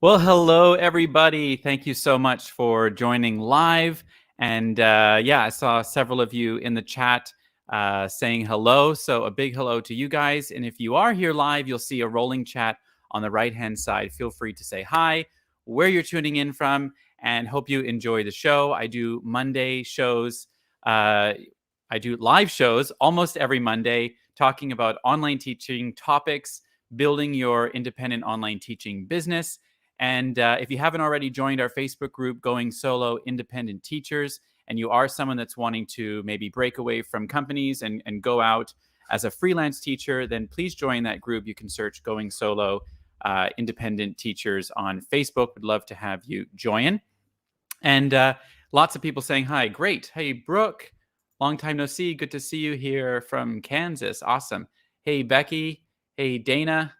Well, hello, everybody. Thank you so much for joining live. And yeah, I saw several of you in the chat saying hello. So a big hello to you guys. And if you are here live, you'll see a rolling chat on the right-hand side. Feel free to say hi, where you're tuning in from, and hope you enjoy the show. I do Monday shows. I do live shows almost every Monday talking about online teaching topics, building your independent online teaching business. And if you haven't already joined our Facebook group, Going Solo Independent Teachers, and you are someone that's wanting to maybe break away from companies and go out as a freelance teacher, then please join that group. You can search Going Solo Independent Teachers on Facebook. Would love to have you join. And lots of people saying hi. Great. Hey, Brooke. Long time no see. Good to see you here from Kansas. Awesome. Hey, Becky. Hey, Dana.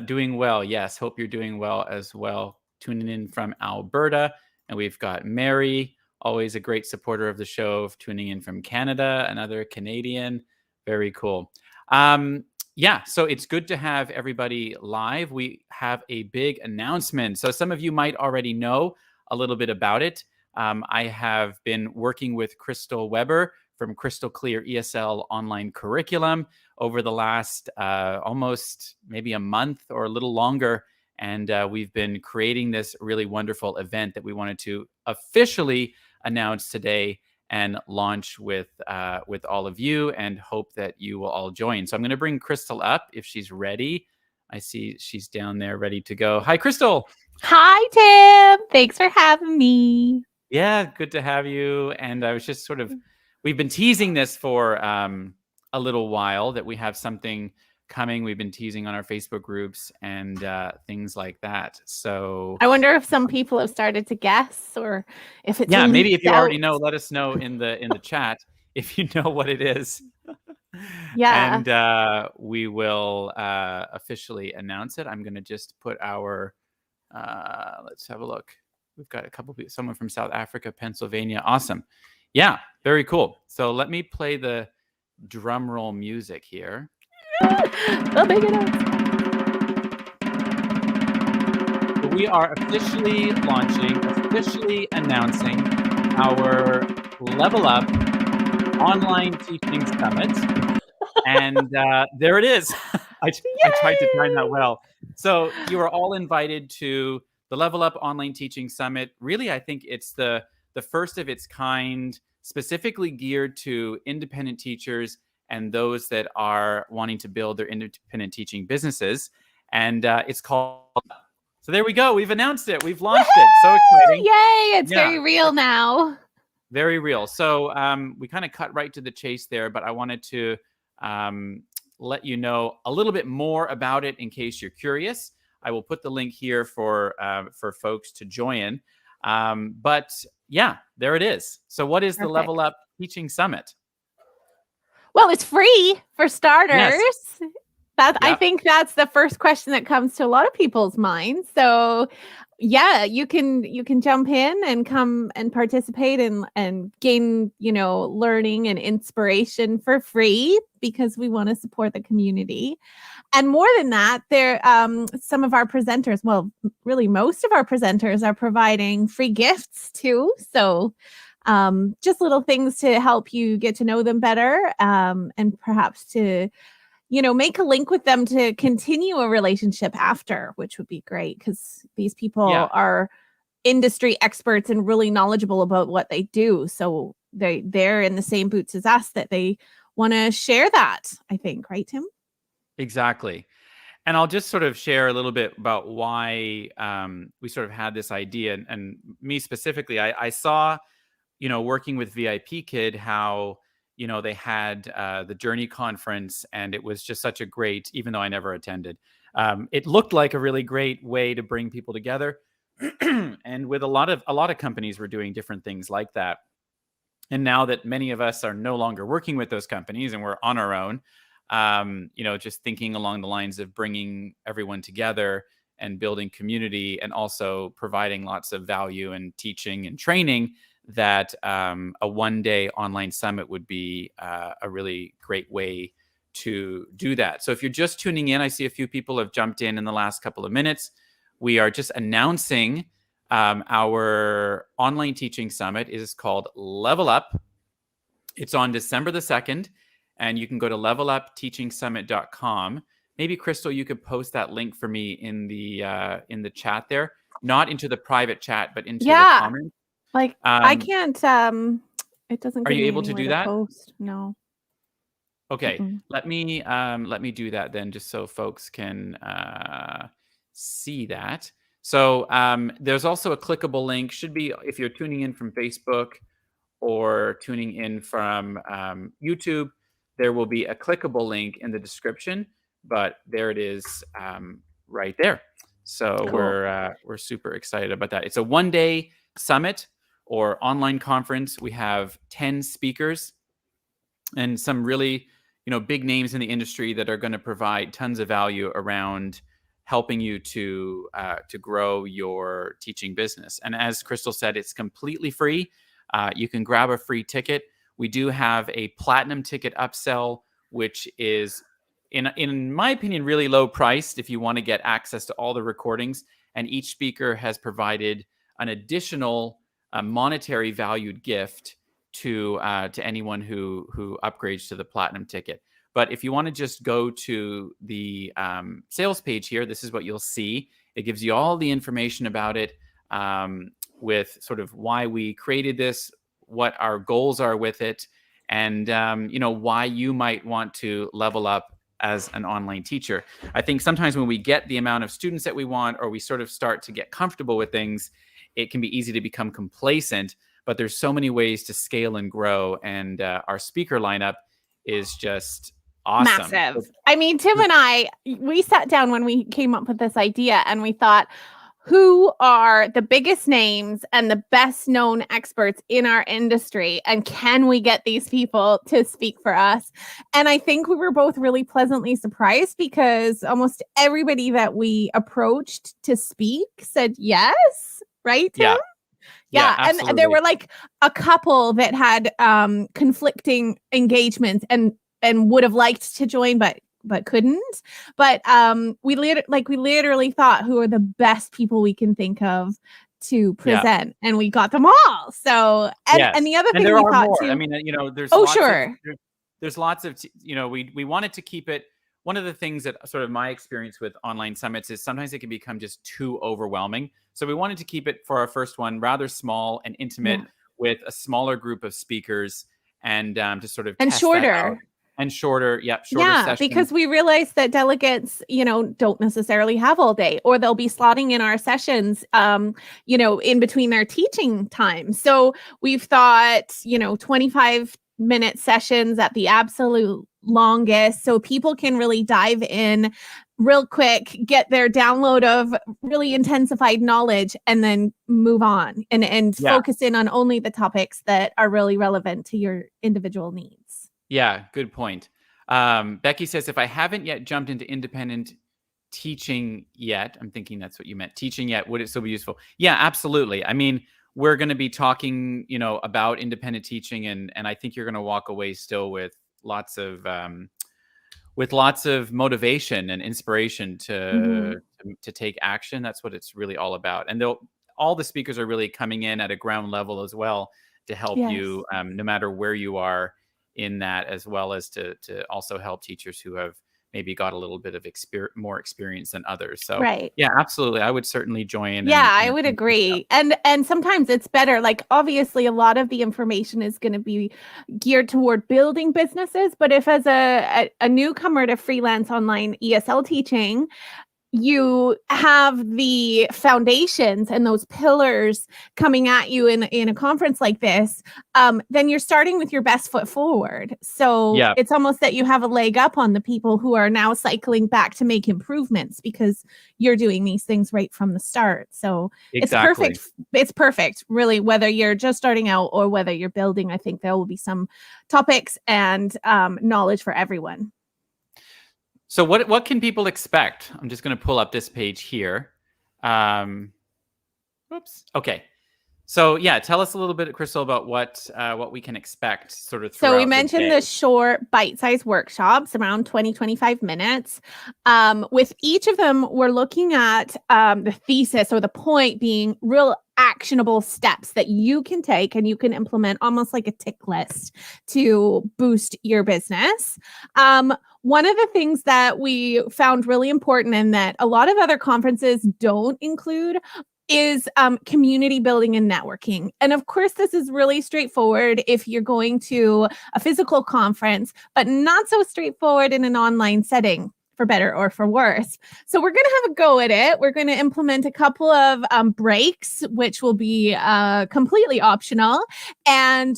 Doing well. Yes. Hope you're doing well as well. Tuning in from Alberta. And we've got Mary, always a great supporter of the show, tuning in from Canada, another Canadian. Very cool. Yeah, so it's good to have everybody live. We have a big announcement. So some of you might already know a little bit about it. I have been working with Crystal Weber from Crystal Clear ESL online curriculum over the last almost maybe a month or a little longer. And we've been creating this really wonderful event that we wanted to officially announce today and launch with all of you, and hope that you will all join. So I'm going to bring Crystal up if she's ready. I see she's down there ready to go. Hi, Crystal. Hi, Tim. Thanks for having me. Yeah, good to have you. And I was just we've been teasing this for a little while, that we have something coming. We've been teasing on our Facebook groups and things like that. So I wonder if some people have started to guess, or if it's maybe if you already out. know, let us know in the chat if you know what it is. Yeah. And we will officially announce it. I'm going to just put our let's have a look. We've got a couple people, someone from South Africa, Pennsylvania. Awesome. Yeah, very cool. So let me play the drum roll music here. The big announcement. We are officially launching, officially announcing our Level Up Online Teaching Summit. And there it is. I tried to time that well. So you are all invited to the Level Up Online Teaching Summit. Really, I think it's the first of its kind, specifically geared to independent teachers and those that are wanting to build their independent teaching businesses. And it's called. So there we go. We've announced it. We've launched it. So exciting. Yay. It's very real now. Very real. So we kind of cut right to the chase there, but I wanted to let you know a little bit more about it in case you're curious. I will put the link here for folks to join. But yeah, there it is. So what is the Level Up Teaching Summit? Well, it's free for starters. Yes. I think that's the first question that comes to a lot of people's minds. So yeah, you can jump in and come and participate and gain, learning and inspiration for free, because we want to support the community. And more than that, some of our presenters, well, really most of our presenters, are providing free gifts too. So just little things to help you get to know them better, and perhaps to make a link with them to continue a relationship after, which would be great, because these people are industry experts and really knowledgeable about what they do. So they're in the same boots as us, that they want to share that, I think. Right, Tim? Exactly. And I'll just sort of share a little bit about why we sort of had this idea. And me specifically, I saw, working with VIP Kid, how they had the Journey conference, and it was just such a great, even though I never attended, it looked like a really great way to bring people together. And with a lot of companies were doing different things like that. And now that many of us are no longer working with those companies and we're on our own, just thinking along the lines of bringing everyone together and building community, and also providing lots of value and teaching and training, that a one-day online summit would be a really great way to do that. So if you're just tuning in, I see a few people have jumped in the last couple of minutes. we are just announcing our online teaching summit. It is called Level Up. It's on December the 2nd, and you can go to levelupteachingsummit.com. Maybe Crystal, you could post that link for me in the chat there, not into the private chat, but into the comments. Like I can't. It doesn't. Are you able to do that? Post? No. Okay, let me do that then, just so folks can see that. So there's also a clickable link. Should be if you're tuning in from Facebook or tuning in from YouTube. There will be a clickable link in the description, but there it is right there. So cool. We're super excited about that. It's a one-day summit or online conference. We have 10 speakers and some really big names in the industry that are going to provide tons of value around helping you to grow your teaching business. And as Crystal said, it's completely free. You can grab a free ticket. We do have a platinum ticket upsell, which is, in my opinion, really low priced if you want to get access to all the recordings. And each speaker has provided an additional monetary valued gift to anyone who upgrades to the platinum ticket. But if you want to just go to the sales page here, this is what you'll see. It gives you all the information about it, with sort of why we created this, what our goals are with it, and why you might want to level up as an online teacher. I think sometimes when we get the amount of students that we want, or we sort of start to get comfortable with things, it can be easy to become complacent. But there's so many ways to scale and grow, and our speaker lineup is just awesome. Massive. I mean, Tim and we sat down when we came up with this idea, and we thought, who are the biggest names and the best known experts in our industry? And can we get these people to speak for us? And I think we were both really pleasantly surprised, because almost everybody that we approached to speak said yes. Right, Tim? Yeah, and there were like a couple that had conflicting engagements and would have liked to join, but couldn't. But we literally thought, who are the best people we can think of to present, and we got them all. So and the other thing we thought more. Too. I mean, there's there's lots of we wanted to keep it. One of the things that sort of my experience with online summits is sometimes it can become just too overwhelming. So we wanted to keep it for our first one rather small and intimate, with a smaller group of speakers, and to sort of and shorter. And shorter sessions. Because we realized that delegates, don't necessarily have all day, or they'll be slotting in our sessions, in between their teaching time. So we've thought, 25-minute sessions at the absolute longest, so people can really dive in real quick, get their download of really intensified knowledge, and then move on and focus in on only the topics that are really relevant to your individual needs. Yeah, good point. Becky says, if I haven't yet jumped into independent teaching yet, I'm thinking that's what you meant, teaching yet, would it still be useful? Yeah, absolutely. I mean, we're going to be talking, about independent teaching, and I think you're going to walk away still with lots of motivation and inspiration to take action. That's what it's really all about. And all the speakers are really coming in at a ground level as well to help you, no matter where you are in that, as well as to also help teachers who have maybe got a little bit of more experience than others. So yeah, absolutely. I would certainly join. Yeah, I would agree. And sometimes it's better. Like, obviously a lot of the information is going to be geared toward building businesses. But if as a newcomer to freelance online ESL teaching, you have the foundations and those pillars coming at you in a conference like this, then you're starting with your best foot forward. So it's almost that you have a leg up on the people who are now cycling back to make improvements, because you're doing these things right from the start. So it's perfect. It's perfect, really, whether you're just starting out or whether you're building. I think there will be some topics and knowledge for everyone. So what can people expect? I'm just going to pull up this page here. Oops. Okay. So yeah, tell us a little bit, Crystal, about what we can expect sort of So we throughout the mentioned day. the short bite-sized workshops around 20, 25 minutes. With each of them, we're looking at the thesis or the point being real actionable steps that you can take and you can implement almost like a tick list to boost your business. One of the things that we found really important and that a lot of other conferences don't include is community building and networking. And of course, this is really straightforward if you're going to a physical conference, but not so straightforward in an online setting, for better or for worse. So we're going to have a go at it. We're going to implement a couple of breaks, which will be completely optional. And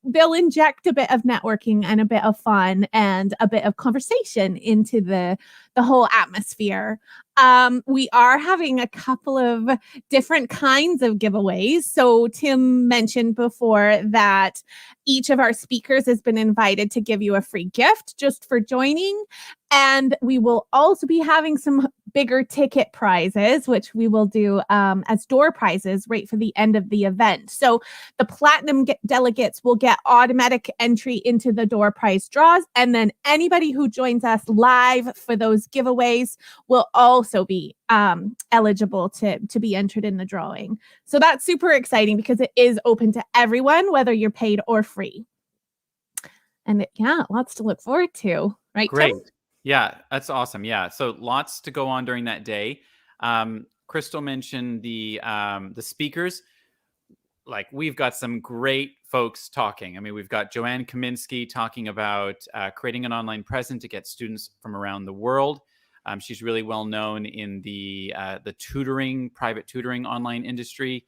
they'll inject a bit of networking and a bit of fun and a bit of conversation into the whole atmosphere. We are having a couple of different kinds of giveaways. So Tim mentioned before that each of our speakers has been invited to give you a free gift just for joining. And we will also be having some bigger ticket prizes, which we will do as door prizes right for the end of the event. So the platinum delegates will get automatic entry into the door prize draws. And then anybody who joins us live for those giveaways will also be eligible to be entered in the drawing. So that's super exciting because it is open to everyone, whether you're paid or free. And lots to look forward to, right, Great. Tim? Yeah, that's awesome. Yeah, so lots to go on during that day. Crystal mentioned the speakers. Like, we've got some great folks talking. I mean, we've got Joanne Kaminsky talking about creating an online presence to get students from around the world. She's really well known in the tutoring, private tutoring online industry.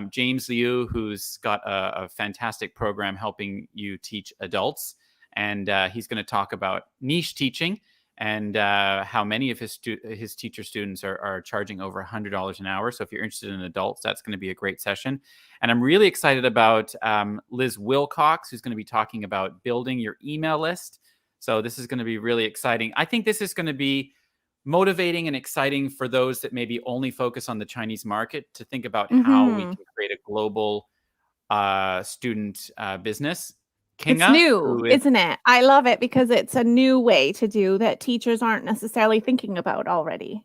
James Liu, who's got a fantastic program helping you teach adults. And he's going to talk about niche teaching and how many of his teacher students are charging over $100 an hour. So if you're interested in adults, that's going to be a great session. And I'm really excited about Liz Wilcox, who's going to be talking about building your email list. So this is going to be really exciting. I think this is going to be motivating and exciting for those that maybe only focus on the Chinese market to think about how we can create a global student business. It's Kinga, new, who is isn't it? I love it because it's a new way to do that teachers aren't necessarily thinking about already.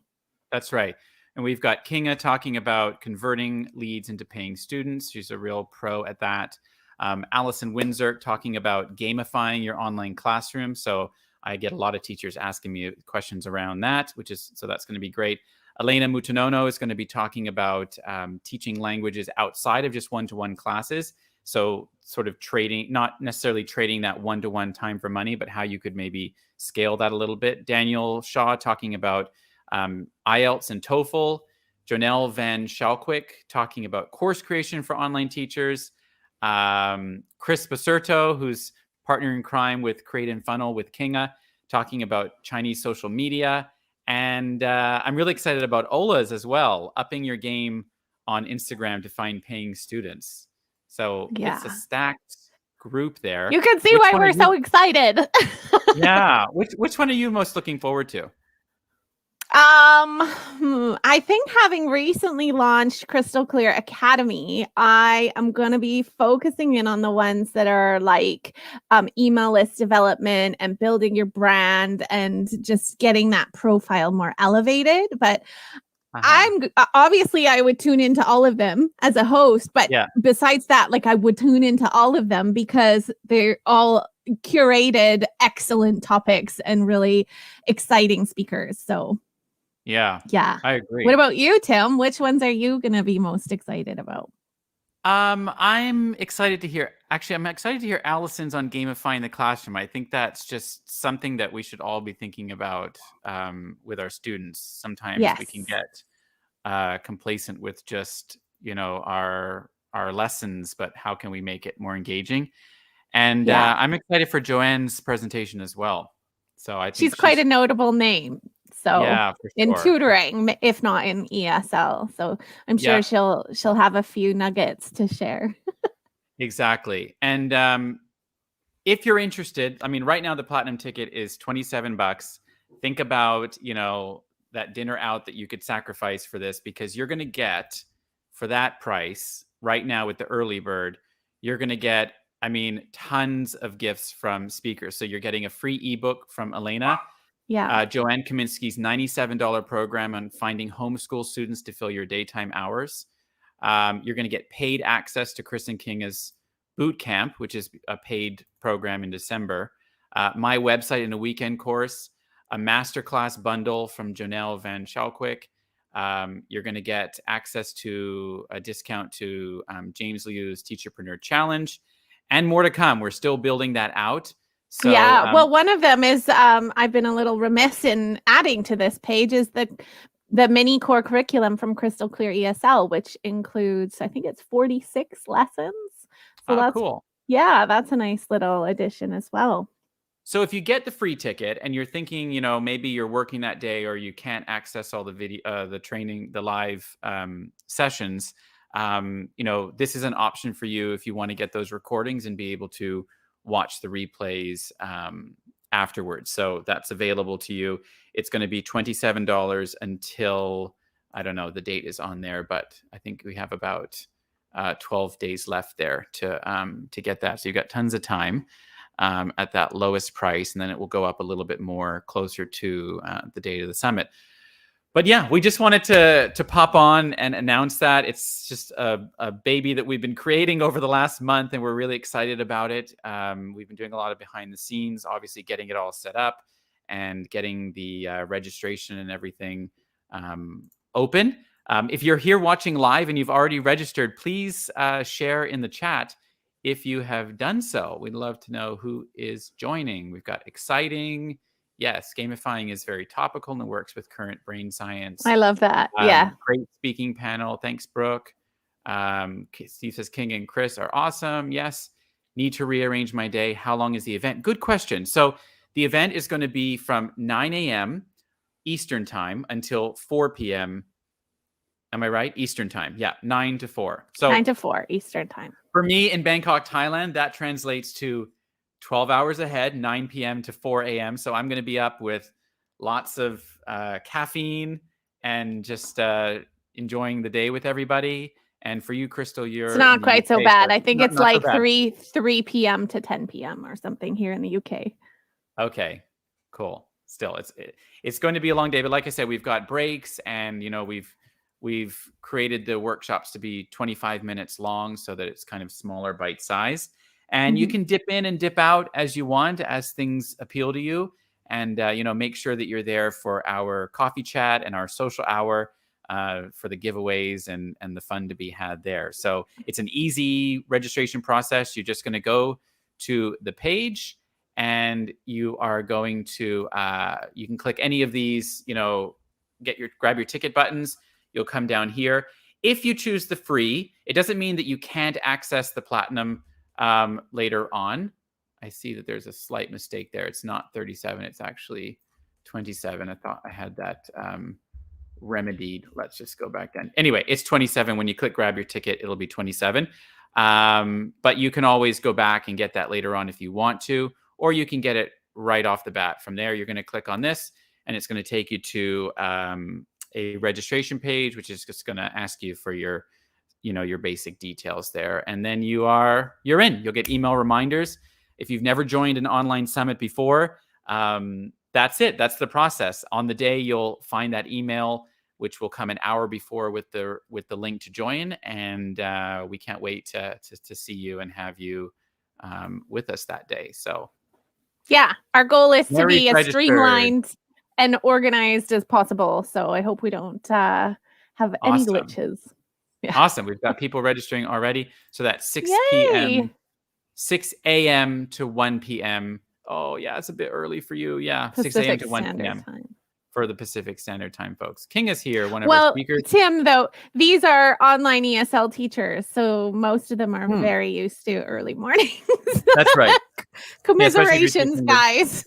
That's right. And we've got Kinga talking about converting leads into paying students. She's a real pro at that. Allison Windsor talking about gamifying your online classroom. So I get a lot of teachers asking me questions around that, so that's going to be great. Elena Mutanono is going to be talking about teaching languages outside of just one-to-one classes. So sort of trading, not necessarily trading that one-to-one time for money, but how you could maybe scale that a little bit. Daniel Shaw talking about IELTS and TOEFL. Jonelle Van Schalkwyk talking about course creation for online teachers. Chris Basurto, who's partner in crime with Create and Funnel with Kinga, talking about Chinese social media. And I'm really excited about Ola's as well, upping your game on Instagram to find paying students. So it's a stacked group there. You can see why we're so excited. Yeah. Which one are you most looking forward to? I think having recently launched Crystal Clear Academy, I am going to be focusing in on the ones that are like email list development and building your brand and just getting that profile more elevated. But I'm obviously I would tune into all of them as a host, but besides that, like I would tune into all of them because they're all curated, excellent topics and really exciting speakers. So yeah, I agree. What about you, Tim? Which ones are you going to be most excited about? I'm excited to hear. Actually, I'm excited to hear Allison's on gamifying the classroom. I think that's just something that we should all be thinking about with our students. Sometimes we can get complacent with just our lessons, but how can we make it more engaging? And I'm excited for Joanne's presentation as well. So I think she's quite a notable name. So in tutoring, if not in ESL. So I'm sure she'll have a few nuggets to share. Exactly. And if you're interested, I mean, right now the platinum ticket is $27. Think about, that dinner out that you could sacrifice for this, because you're going to get for that price right now with the early bird, you're going to get, I mean, tons of gifts from speakers. So you're getting a free ebook from Elena. Yeah. Joanne Kaminsky's $97 program on finding homeschool students to fill your daytime hours. You're going to get paid access to Chris and Kinga's boot camp, which is a paid program in December. My website in a weekend course, a masterclass bundle from Jonelle Van Schalkwyk. You're going to get access to a discount to James Liu's Teacherpreneur Challenge, and more to come. We're still building that out. So, yeah. Well, one of them is I've been a little remiss in adding to this page is the mini core curriculum from Crystal Clear ESL, which includes, I think it's 46 lessons. So that's cool. Yeah, that's a nice little addition as well. So if you get the free ticket and you're thinking, you know, maybe you're working that day or you can't access all the video, the training, the live sessions, you know, this is an option for you if you want to get those recordings and be able to watch the replays afterwards. So that's available to you. It's going to be $27 until, I don't know, the date is on there, but I think we have about 12 days left there to get that. So you've got tons of time at that lowest price, and then it will go up a little bit more closer to the date of the summit. But yeah, we just wanted to pop on and announce that. It's just a baby that we've been creating over the last month, and we're really excited about it. We've been doing a lot of behind the scenes, obviously getting it all set up and getting the registration and everything open. If you're here watching live and you've already registered, please share in the chat if you have done so. We'd love to know who is joining. We've got exciting. Yes, gamifying is very topical and works with current brain science. I love that. Yeah. Great speaking panel. Thanks, Brooke. Steve says King and Chris are awesome. Yes. Need to rearrange my day. How long is the event? Good question. So the event is going to be from 9 a.m. Eastern time until 4 p.m. Am I right? Eastern time. Yeah, 9 to 4. So 9 to 4 Eastern time. For me in Bangkok, Thailand, that translates to 12 hours ahead, 9 p.m. to 4 a.m. So I'm going to be up with lots of caffeine and just enjoying the day with everybody. And for you, Crystal, it's not quite so bad. I think it's like so 3 p.m. to 10 p.m. or something here in the UK. Okay, cool. Still, it's going to be a long day, but like I said, we've got breaks, and you know we've created the workshops to be 25 minutes long so that it's kind of smaller bite size. And you can dip in and dip out as you want, as things appeal to you. And, you know, make sure that you're there for our coffee chat and our social hour for the giveaways and the fun to be had there. So it's an easy registration process. You're just going to go to the page and you are going to, you can click any of these, you know, grab your ticket buttons. You'll come down here. If you choose the free, it doesn't mean that you can't access the platinum later on. I see that there's a slight mistake there. It's not 37. It's actually 27. I thought I had that remedied. Let's just go back then. Anyway, it's 27. When you click grab your ticket, it'll be 27. But you can always go back and get that later on if you want to, or you can get it right off the bat. From there, you're going to click on this and it's going to take you to a registration page, which is just going to ask you for your, you know, your basic details there. And then you're in. You'll get email reminders. If you've never joined an online summit before, that's it. That's the process. On the day, you'll find that email, which will come an hour before with the link to join. And we can't wait to see you and have you with us that day. So yeah, our goal is to be as streamlined and organized as possible. So I hope we don't have any glitches. Yeah. Awesome. We've got people registering already. So that's 6 p.m. 6 a.m. to 1 p.m. Oh, yeah, it's a bit early for you. Yeah, Pacific 6 a.m. to 1 p.m. for the Pacific Standard Time folks. King is here, one of our speakers. Tim, though, these are online ESL teachers, so most of them are very used to early mornings. That's right. Commiserations, guys.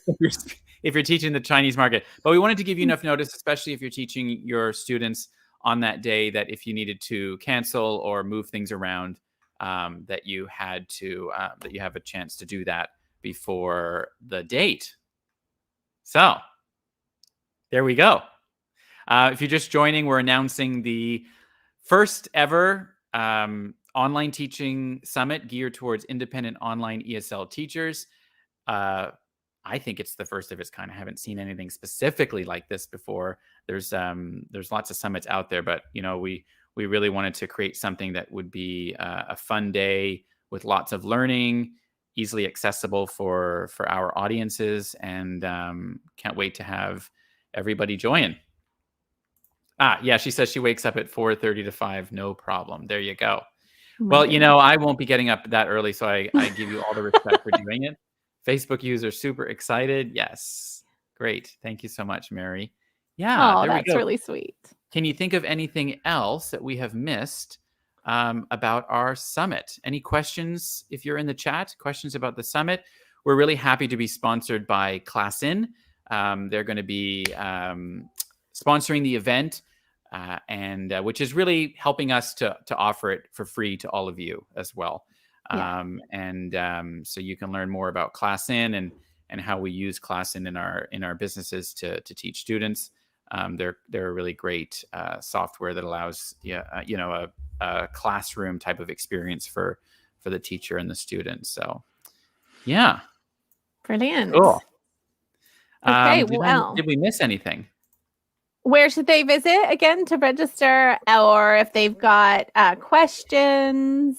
If you're teaching the Chinese market. But we wanted to give you enough notice, especially if you're teaching your students on that day, that if you needed to cancel or move things around, that you had to, that you have a chance to do that before the date. So there we go. If you're just joining, we're announcing the first ever online teaching summit geared towards independent online ESL teachers. I think it's the first of its kind. I haven't seen anything specifically like this before. There's lots of summits out there, but we really wanted to create something that would be a fun day with lots of learning, easily accessible for our audiences, and can't wait to have everybody join. Yeah, she says she wakes up at 4:30 to 5, no problem. There you go. Well, I won't be getting up that early, so I give you all the respect for doing it. Facebook users super excited. Yes. Great. Thank you so much, Mary. Yeah, there we go. That's really sweet. Can you think of anything else that we have missed about our summit? Any questions if you're in the chat? Questions about the summit? We're really happy to be sponsored by ClassIn. They're going to be sponsoring the event, and which is really helping us to offer it for free to all of you as well. Yeah. So you can learn more about ClassIn and how we use ClassIn in our businesses to teach students. They're a really great software that allows a classroom type of experience for the teacher and the student. So yeah, brilliant. Cool. Okay, did we miss anything? Where should they visit again to register, or if they've got questions?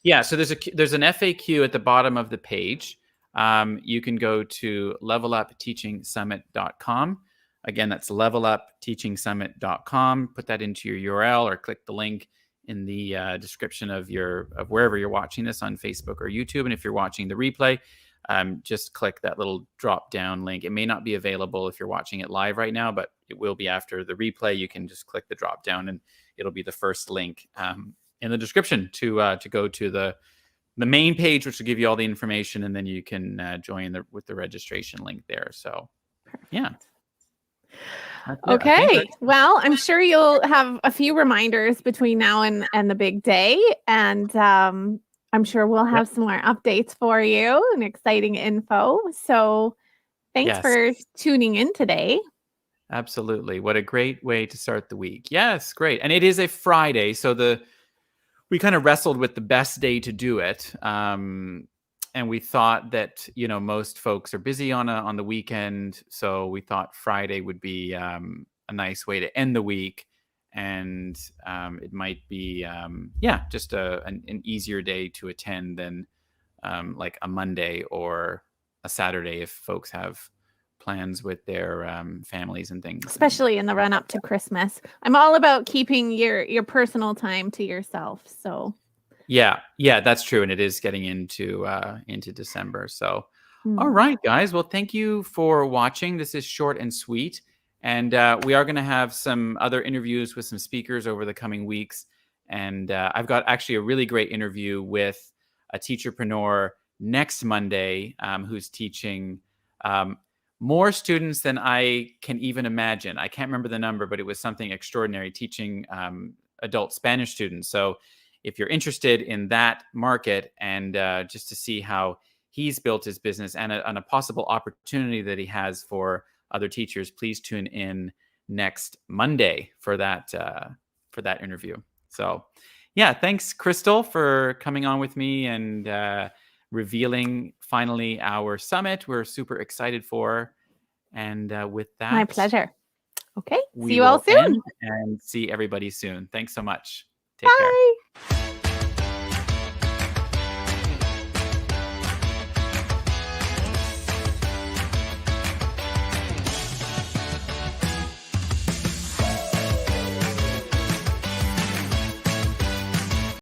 Yeah, so there's an FAQ at the bottom of the page. You can go to levelupteachingsummit.com. Again, that's levelupteachingsummit.com. Put that into your URL or click the link in the description of wherever you're watching this on Facebook or YouTube. And if you're watching the replay, just click that little drop down link. It may not be available if you're watching it live right now, but it will be after the replay. You can just click the drop down and it'll be the first link in the description to go to the main page, which will give you all the information, and then you can join with the registration link there. So yeah. Okay. Well, I'm sure you'll have a few reminders between now and the big day. And I'm sure we'll have some more updates for you and exciting info. So thanks for tuning in today. Absolutely. What a great way to start the week. Yes, great. And it is a Friday, so we kind of wrestled with the best day to do it. And we thought that, most folks are busy on the weekend. So we thought Friday would be a nice way to end the week. And it might be, just an easier day to attend than like a Monday or a Saturday if folks have plans with their families and things. Especially in the run up to Christmas. I'm all about keeping your personal time to yourself. So yeah, that's true. And it is getting into December. So all right, guys. Well, thank you for watching. This is short and sweet. And we are going to have some other interviews with some speakers over the coming weeks. And I've got actually a really great interview with a teacherpreneur next Monday who's teaching more students than I can even imagine. I can't remember the number, but it was something extraordinary, teaching adult Spanish students. So if you're interested in that market and just to see how he's built his business and a possible opportunity that he has for other teachers, please tune in next Monday for that interview. So yeah, thanks, Crystal, for coming on with me and revealing finally our summit. We're super excited for. And with that, my pleasure. Okay. See you all soon. And see everybody soon. Thanks so much. Take care.